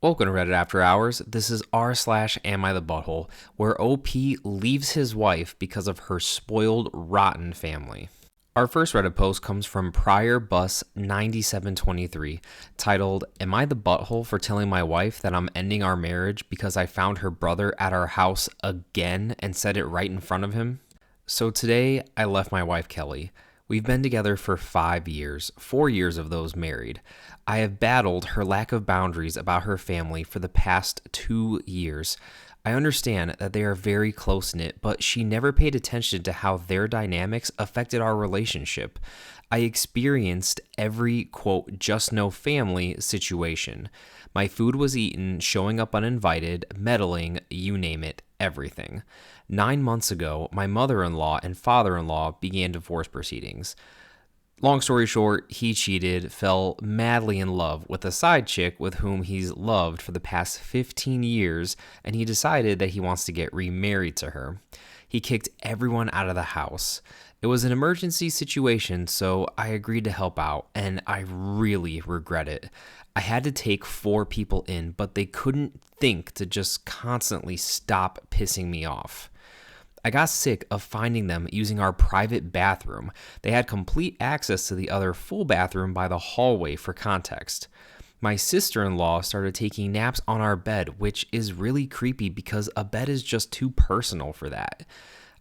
Welcome to Reddit After Hours. This is r/Am I the Butthole, where OP leaves his wife because of her spoiled, rotten family. Our first Reddit post comes from Prior Bus 9723, titled, "Am I the butthole for telling my wife that I'm ending our marriage because I found her brother at our house again and said it right in front of him?" So today, I left my wife Kelly. We've been together for 5 years, 4 years of those married. I have battled her lack of boundaries about her family for the past 2 years. I understand that they are very close-knit, but she never paid attention to how their dynamics affected our relationship. I experienced every, quote, just no family situation. My food was eaten, showing up uninvited, meddling, you name it, everything. 9 months ago, my mother-in-law and father-in-law began divorce proceedings. Long story short, he cheated, fell madly in love with a side chick with whom he's loved for the past 15 years, and he decided that he wants to get remarried to her. He kicked everyone out of the house. It was an emergency situation, so I agreed to help out, and I really regret it. I had to take 4 people in, but they couldn't think to just constantly stop pissing me off. I got sick of finding them using our private bathroom. They had complete access to the other full bathroom by the hallway for context. My sister-in-law started taking naps on our bed, which is really creepy because a bed is just too personal for that.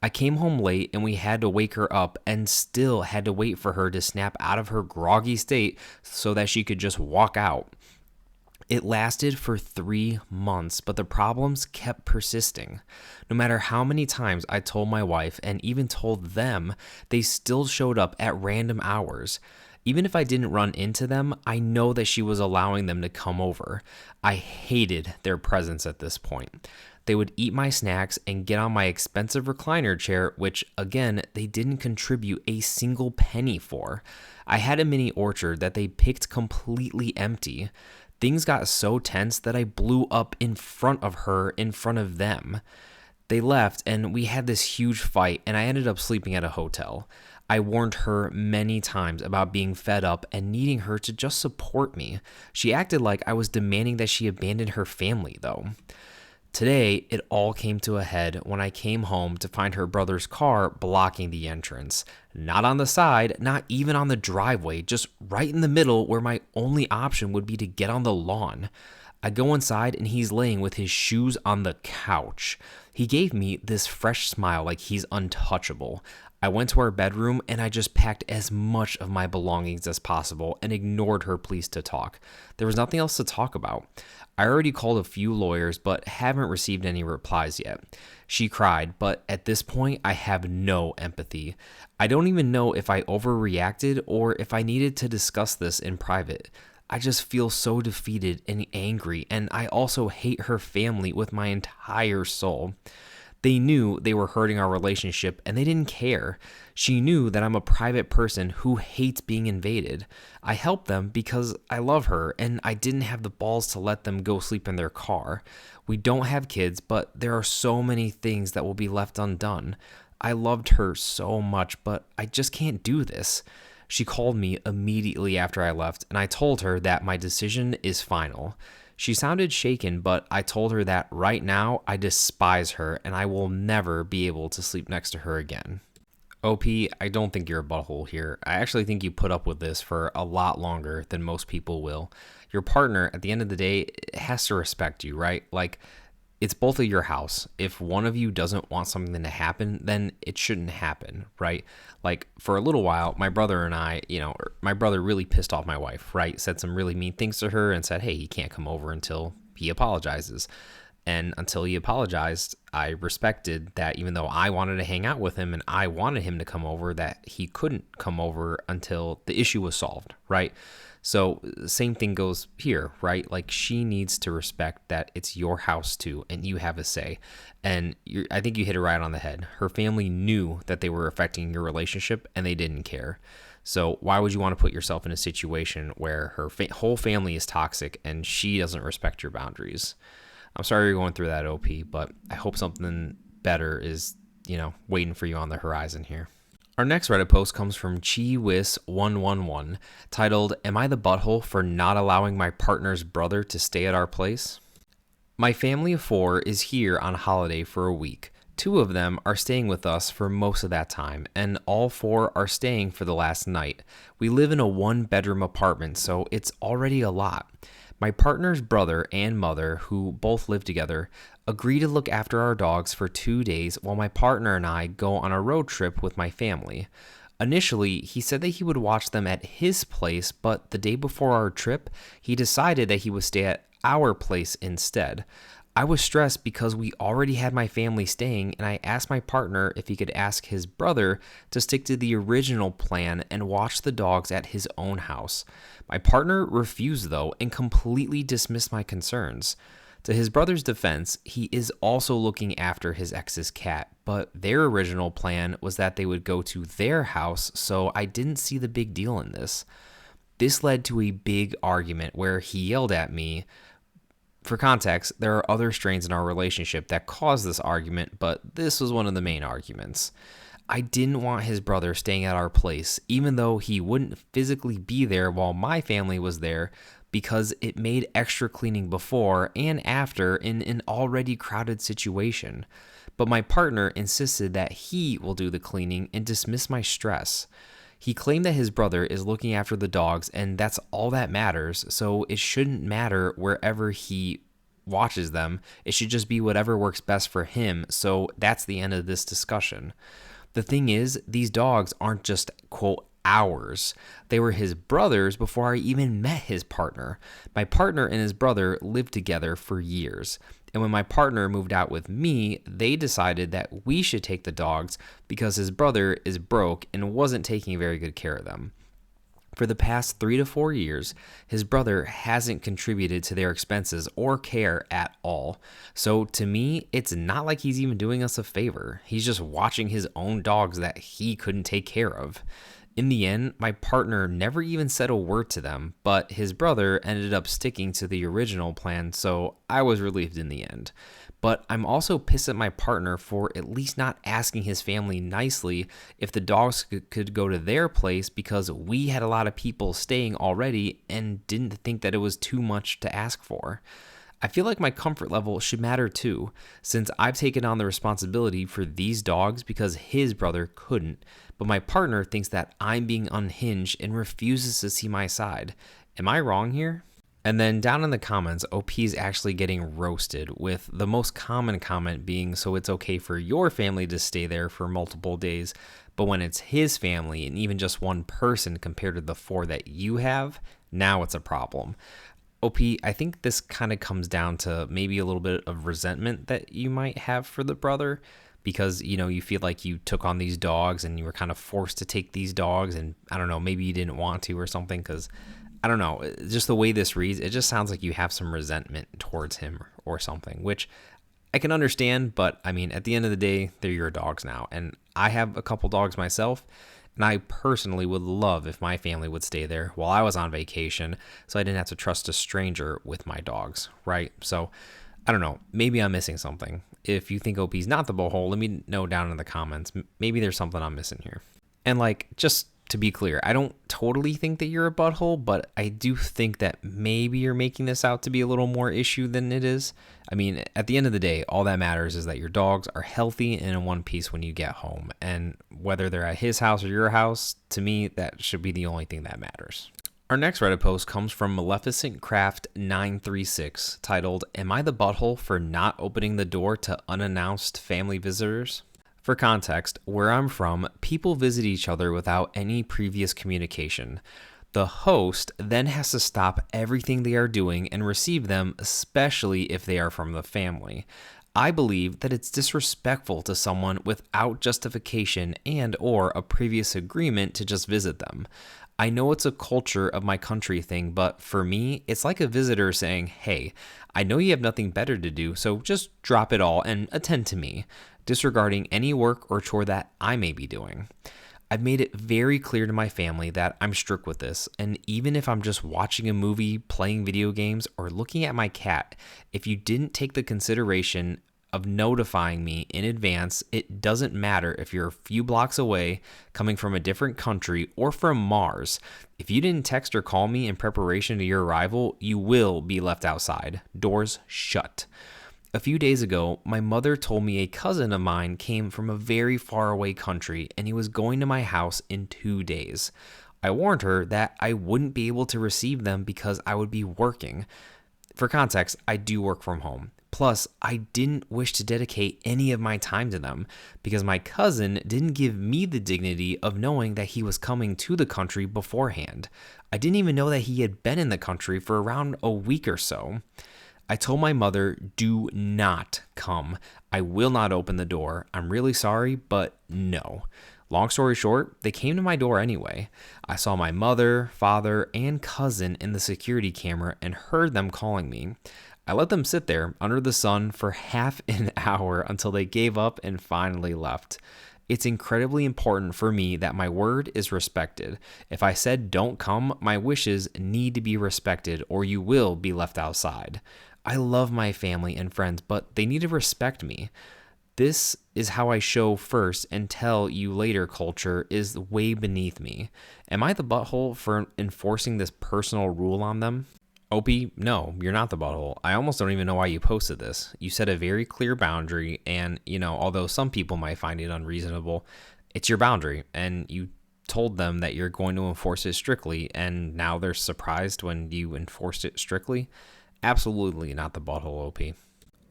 I came home late and we had to wake her up and still had to wait for her to snap out of her groggy state so that she could just walk out. It lasted for 3 months, but the problems kept persisting. No matter how many times I told my wife and even told them, they still showed up at random hours. Even if I didn't run into them, I know that she was allowing them to come over. I hated their presence at this point. They would eat my snacks and get on my expensive recliner chair, which, again, they didn't contribute a single penny for. I had a mini orchard that they picked completely empty. Things got so tense that I blew up in front of her, in front of them. They left and we had this huge fight, and I ended up sleeping at a hotel. I warned her many times about being fed up and needing her to just support me. She acted like I was demanding that she abandon her family, though. Today, it all came to a head when I came home to find her brother's car blocking the entrance. Not on the side, not even on the driveway, just right in the middle where my only option would be to get on the lawn. I go inside and he's laying with his shoes on the couch. He gave me this fresh smile like he's untouchable. I went to our bedroom and I just packed as much of my belongings as possible and ignored her pleas to talk. There was nothing else to talk about. I already called a few lawyers but haven't received any replies yet. She cried, but at this point I have no empathy. I don't even know if I overreacted or if I needed to discuss this in private. I just feel so defeated and angry, and I also hate her family with my entire soul. They knew they were hurting our relationship and they didn't care. She knew that I'm a private person who hates being invaded. I helped them because I love her and I didn't have the balls to let them go sleep in their car. We don't have kids, but there are so many things that will be left undone. I loved her so much, but I just can't do this. She called me immediately after I left and I told her that my decision is final. She sounded shaken, but I told her that right now I despise her and I will never be able to sleep next to her again. OP, I don't think you're a butthole here. I actually think you put up with this for a lot longer than most people will. Your partner, at the end of the day, has to respect you, right? Like, it's both of your house. If one of you doesn't want something to happen, then it shouldn't happen, right? Like, for a little while, my brother and I, my brother really pissed off my wife, right? Said some really mean things to her and said, hey, he can't come over until he apologizes. And until he apologized, I respected that even though I wanted to hang out with him and I wanted him to come over, that he couldn't come over until the issue was solved, right? So same thing goes here, right? Like, she needs to respect that it's your house too, and you have a say. And I think you hit it right on the head. Her family knew that they were affecting your relationship, and they didn't care. So why would you want to put yourself in a situation where her whole family is toxic and she doesn't respect your boundaries? I'm sorry you're going through that, OP, but I hope something better is, waiting for you on the horizon here. Our next Reddit post comes from ChiWis111, titled, Am I the butthole for not allowing my partner's brother to stay at our place? My family of 4 is here on holiday for a week. 2 of them are staying with us for most of that time, and all 4 are staying for the last night. We live in a 1-bedroom apartment, so it's already a lot. My partner's brother and mother, who both live together, agree to look after our dogs for 2 days while my partner and I go on a road trip with my family. Initially, he said that he would watch them at his place, but the day before our trip, he decided that he would stay at our place instead. I was stressed because we already had my family staying, and I asked my partner if he could ask his brother to stick to the original plan and watch the dogs at his own house. My partner refused, though, and completely dismissed my concerns. To his brother's defense, he is also looking after his ex's cat, but their original plan was that they would go to their house, so I didn't see the big deal in this. This led to a big argument where he yelled at me. For context, there are other strains in our relationship that caused this argument, but this was one of the main arguments. I didn't want his brother staying at our place, even though he wouldn't physically be there while my family was there, because it made extra cleaning before and after in an already crowded situation. But my partner insisted that he will do the cleaning and dismiss my stress. He claimed that his brother is looking after the dogs and that's all that matters, so it shouldn't matter wherever he watches them. It should just be whatever works best for him, so that's the end of this discussion. The thing is, these dogs aren't just, quote, ours. They were his brother's before I even met his partner. My partner and his brother lived together for years. And when my partner moved out with me, they decided that we should take the dogs because his brother is broke and wasn't taking very good care of them. For the past 3 to 4 years, his brother hasn't contributed to their expenses or care at all. So to me, it's not like he's even doing us a favor. He's just watching his own dogs that he couldn't take care of. In the end, my partner never even said a word to them, but his brother ended up sticking to the original plan, so I was relieved in the end. But I'm also pissed at my partner for at least not asking his family nicely if the dogs could go to their place because we had a lot of people staying already and didn't think that it was too much to ask for. I feel like my comfort level should matter too, since I've taken on the responsibility for these dogs because his brother couldn't, but my partner thinks that I'm being unhinged and refuses to see my side. Am I wrong here? And then down in the comments, OP is actually getting roasted, with the most common comment being, so it's okay for your family to stay there for multiple days, but when it's his family and even just one person compared to the 4 that you have, now it's a problem. OP, I think this kind of comes down to maybe a little bit of resentment that you might have for the brother because, you know, you feel like you took on these dogs and you were kind of forced to take these dogs and I don't know, maybe you didn't want to or something because, I don't know, just the way this reads, it just sounds like you have some resentment towards him or something, which I can understand, but I mean, at the end of the day, they're your dogs now. And I have a couple dogs myself. And I personally would love if my family would stay there while I was on vacation so I didn't have to trust a stranger with my dogs, right? So, I don't know. Maybe I'm missing something. If you think OP's not the butthole, let me know down in the comments. Maybe there's something I'm missing here. And like, just to be clear, I don't totally think that you're a butthole, but I do think that maybe you're making this out to be a little more issue than it is. I mean, at the end of the day, all that matters is that your dogs are healthy and in one piece when you get home. And whether they're at his house or your house, to me, that should be the only thing that matters. Our next Reddit post comes from Maleficent Craft 936, titled, Am I the butthole for not opening the door to unannounced family visitors? For context, where I'm from, people visit each other without any previous communication. The host then has to stop everything they are doing and receive them, especially if they are from the family. I believe that it's disrespectful to someone without justification and or a previous agreement to just visit them. I know it's a culture of my country thing, but for me, it's like a visitor saying, hey, I know you have nothing better to do, so just drop it all and attend to me, disregarding any work or chore that I may be doing. I've made it very clear to my family that I'm strict with this, and even if I'm just watching a movie, playing video games, or looking at my cat, if you didn't take the consideration of notifying me in advance. It doesn't matter if you're a few blocks away, coming from a different country, or from Mars. If you didn't text or call me in preparation to your arrival, you will be left outside. Doors shut. A few days ago, my mother told me a cousin of mine came from a very far away country and he was going to my house in 2 days. I warned her that I wouldn't be able to receive them because I would be working. For context, I do work from home. Plus, I didn't wish to dedicate any of my time to them because my cousin didn't give me the dignity of knowing that he was coming to the country beforehand. I didn't even know that he had been in the country for around a week or so. I told my mother, do not come. I will not open the door. I'm really sorry, but no. Long story short, they came to my door anyway. I saw my mother, father, and cousin in the security camera and heard them calling me. I let them sit there under the sun for half an hour until they gave up and finally left. It's incredibly important for me that my word is respected. If I said don't come, my wishes need to be respected or you will be left outside. I love my family and friends, but they need to respect me. This is how I show first and tell you later culture is way beneath me. Am I the butthole for enforcing this personal rule on them? Opie, no, you're not the butthole. I almost don't even know why you posted this. You set a very clear boundary, and, although some people might find it unreasonable, it's your boundary, and you told them that you're going to enforce it strictly, and now they're surprised when you enforced it strictly. Absolutely not the butthole, OP.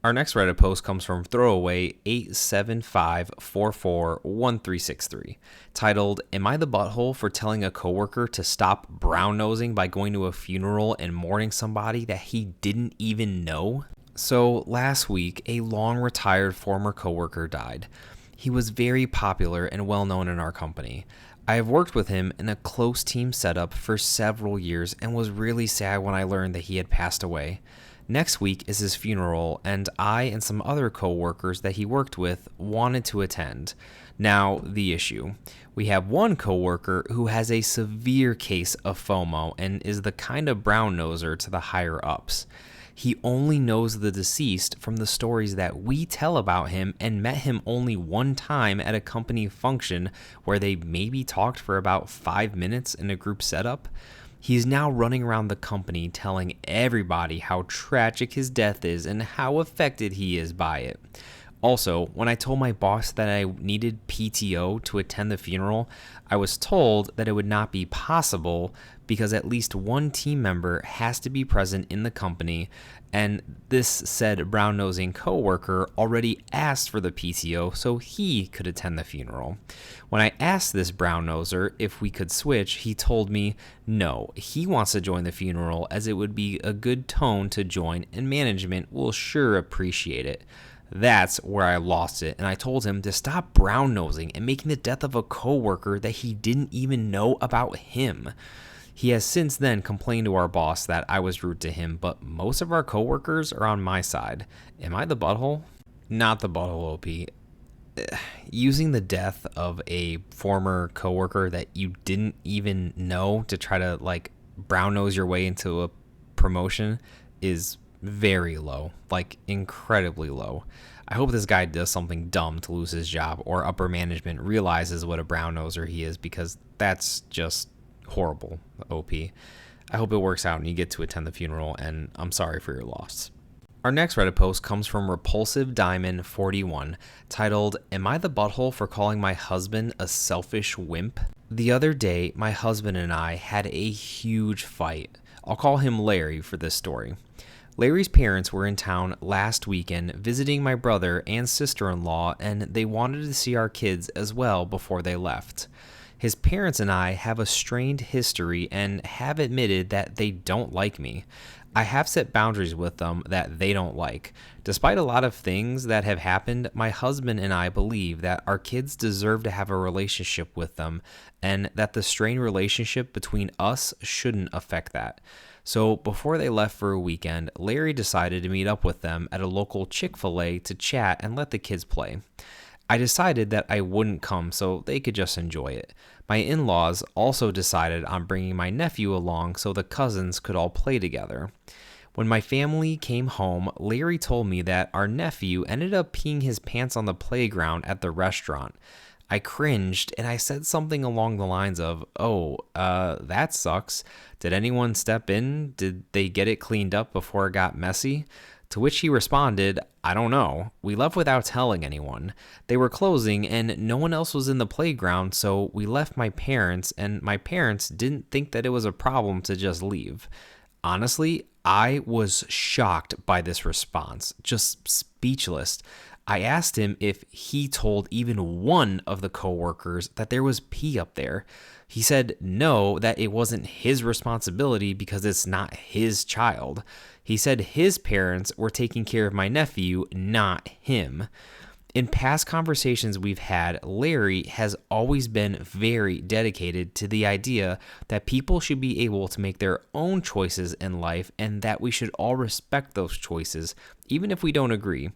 Our next Reddit post comes from Throwaway 875441363, titled, Am I the butthole for telling a coworker to stop brown-nosing by going to a funeral and mourning somebody that he didn't even know? So last week, a long-retired former coworker died. He was very popular and well-known in our company. I have worked with him in a close team setup for several years and was really sad when I learned that he had passed away. Next week is his funeral, and I and some other co-workers that he worked with wanted to attend. Now, the issue. We have one co-worker who has a severe case of FOMO and is the kind of brown-noser to the higher-ups. He only knows the deceased from the stories that we tell about him and met him only one time at a company function where they maybe talked for about 5 minutes in a group setup. He is now running around the company telling everybody how tragic his death is and how affected he is by it. Also, when I told my boss that I needed PTO to attend the funeral, I was told that it would not be possible because at least one team member has to be present in the company, and this said brown-nosing coworker already asked for the PTO so he could attend the funeral. When I asked this brown-noser if we could switch, he told me no, he wants to join the funeral as it would be a good tone to join and management will sure appreciate it. That's where I lost it, and I told him to stop brown-nosing and making the death of a coworker that he didn't even know about him. He has since then complained to our boss that I was rude to him, but most of our coworkers are on my side. Am I the butthole? Not the butthole, OP. Using the death of a former coworker that you didn't even know to try to brown nose your way into a promotion is very low, incredibly low. I hope this guy does something dumb to lose his job or upper management realizes what a brown noser he is because that's just horrible, OP. I hope it works out and you get to attend the funeral, and I'm sorry for your loss. Our next Reddit post comes from Repulsive Diamond 41, titled, Am I the butthole for calling my husband a selfish wimp? The other day, my husband and I had a huge fight. I'll call him Larry for this story. Larry's parents were in town last weekend visiting my brother and sister-in-law, and they wanted to see our kids as well before they left. His parents and I have a strained history and have admitted that they don't like me. I have set boundaries with them that they don't like. Despite a lot of things that have happened, my husband and I believe that our kids deserve to have a relationship with them and that the strained relationship between us shouldn't affect that. So before they left for a weekend, Larry decided to meet up with them at a local Chick-fil-A to chat and let the kids play. I decided that I wouldn't come so they could just enjoy it. My in-laws also decided on bringing my nephew along so the cousins could all play together. When my family came home, Larry told me that our nephew ended up peeing his pants on the playground at the restaurant. I cringed and I said something along the lines of, "Oh, that sucks. Did anyone step in? Did they get it cleaned up before it got messy?" To which he responded, "I don't know. We left without telling anyone. They were closing and no one else was in the playground, so we left my parents, and my parents didn't think that it was a problem to just leave." Honestly, I was shocked by this response, just speechless. I asked him if he told even one of the coworkers that there was pee up there. He said no, that it wasn't his responsibility because it's not his child. He said his parents were taking care of my nephew, not him. In past conversations we've had, Larry has always been very dedicated to the idea that people should be able to make their own choices in life and that we should all respect those choices, even if we don't agree.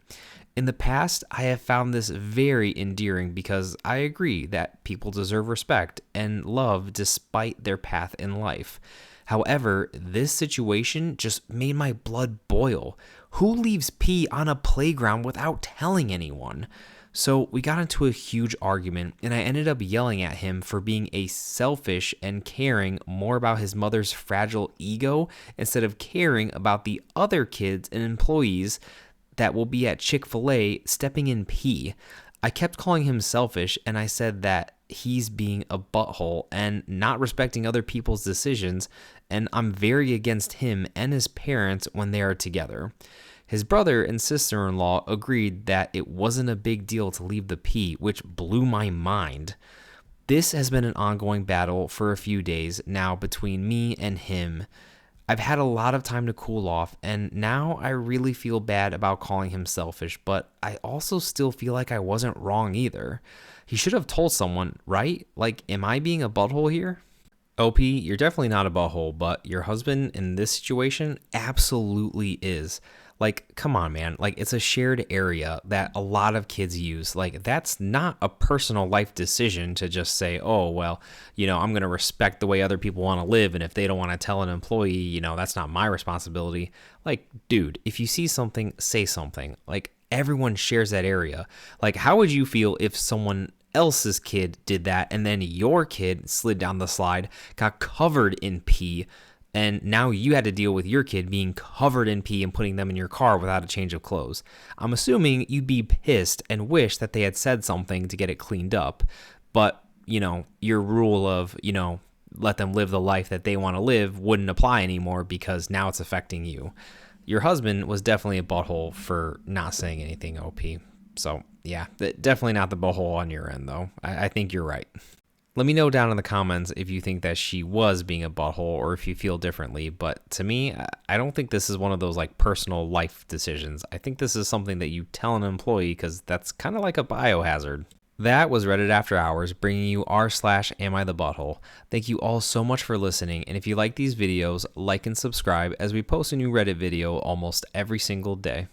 In the past, I have found this very endearing because I agree that people deserve respect and love despite their path in life. However, this situation just made my blood boil. Who leaves pee on a playground without telling anyone? So we got into a huge argument, and I ended up yelling at him for being a selfish and caring more about his mother's fragile ego instead of caring about the other kids and employees that will be at Chick-fil-A stepping in pee. I kept calling him selfish, and I said that he's being a butthole and not respecting other people's decisions, and I'm very against him and his parents when they are together. His brother and sister-in-law agreed that it wasn't a big deal to leave the pee, which blew my mind. This has been an ongoing battle for a few days now between me and him. I've had a lot of time to cool off, and now I really feel bad about calling him selfish, but I also still feel like I wasn't wrong either. He should have told someone, right? Like, am I being a butthole here? OP, you're definitely not a butthole, but your husband in this situation absolutely is. Like, come on, man. Like, it's a shared area that a lot of kids use. Like, that's not a personal life decision to just say, oh, well, I'm going to respect the way other people want to live. And if they don't want to tell an employee, that's not my responsibility. Like, dude, if you see something, say something. Like, everyone shares that area. Like, how would you feel if someone else's kid did that and then your kid slid down the slide, got covered in pee, and now you had to deal with your kid being covered in pee and putting them in your car without a change of clothes? I'm assuming you'd be pissed and wish that they had said something to get it cleaned up. But, your rule of, let them live the life that they want to live wouldn't apply anymore because now it's affecting you. Your husband was definitely a butthole for not saying anything, OP. So, yeah, definitely not the butthole on your end, though. I think you're right. Let me know down in the comments if you think that she was being a butthole or if you feel differently. But to me, I don't think this is one of those personal life decisions. I think this is something that you tell an employee because that's kind of like a biohazard. That was Reddit After Hours, bringing you r/Am I the Butthole. Thank you all so much for listening. And if you like these videos, like and subscribe as we post a new Reddit video almost every single day.